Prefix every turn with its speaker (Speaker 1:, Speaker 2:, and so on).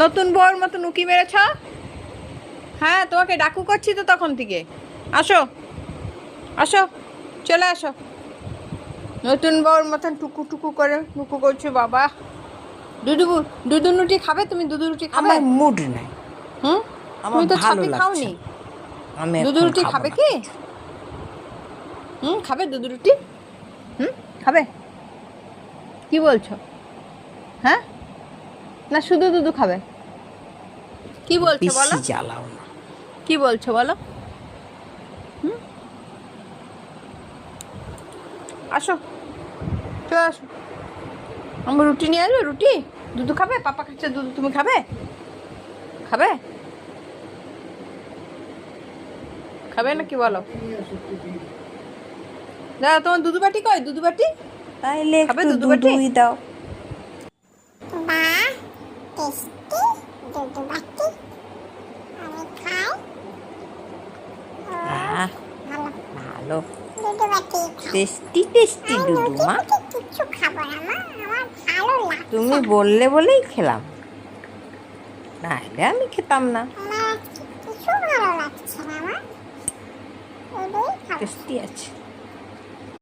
Speaker 1: নতুন বউর মতো উকি মেরেছ? হ্যাঁ, তোমাকে ডাকু করছি তো তখন থেকে। আসো আসো, চলে আসো। নতুন বউর মতন টুকু টুকু করে টুকু করছো বাবা। দুধু রুটি খাবে তুমি? দুধু রুটি খাবে?
Speaker 2: আমার মুড নাই।
Speaker 1: হুম,
Speaker 2: আমার
Speaker 1: তুমি তো
Speaker 2: ভালো
Speaker 1: ছাপি
Speaker 2: লাগছে
Speaker 1: খাওনি।
Speaker 2: না। আমি
Speaker 1: দুধু
Speaker 2: এখন
Speaker 1: রুটি
Speaker 2: খাবো
Speaker 1: খাবে
Speaker 2: না
Speaker 1: কি?
Speaker 2: কিছু।
Speaker 1: খাবে দুধু রুটি? খাবে? কি বলছো? হ্যাঁ, না শুধু দুধু খাবে? কি বলছো বলো?
Speaker 2: বেশি জ্বালাও না।
Speaker 1: কি বলছো বলো? আসো, চলে আসো। আমার রুটি নিয়ে আসবে। রুটি দুধু খাবে? পাপা খাচ্ছে দুধ, তুমি খাবে? খাবে? খাবে না কি বলো? দাদা, তোমার দুধু বাটি কই? দুধু বাটি
Speaker 2: তাইলে
Speaker 1: খাবে?
Speaker 2: একটু
Speaker 1: দুধু বাটি
Speaker 2: দুধই দাও।
Speaker 3: বাহ, টেস্টি দুধু বাটি। আমি খাই।
Speaker 2: আহ,
Speaker 3: ভালো
Speaker 2: ভালো
Speaker 3: দুধু বাটি খাই।
Speaker 2: টেস্টি টেস্টি
Speaker 3: আমি
Speaker 2: দুধু
Speaker 3: রুটি
Speaker 2: মা।
Speaker 3: ফুটি কিচ্ছু খাবো না মা, আমার ভালো লাগছে।
Speaker 2: তুমি বললে বলেই খেলাম, নাহলে আমি খেতাম না।
Speaker 3: আমার কিছু ভালো লাগছে না মা, দুধই খাবো।
Speaker 2: টেস্টি আছে।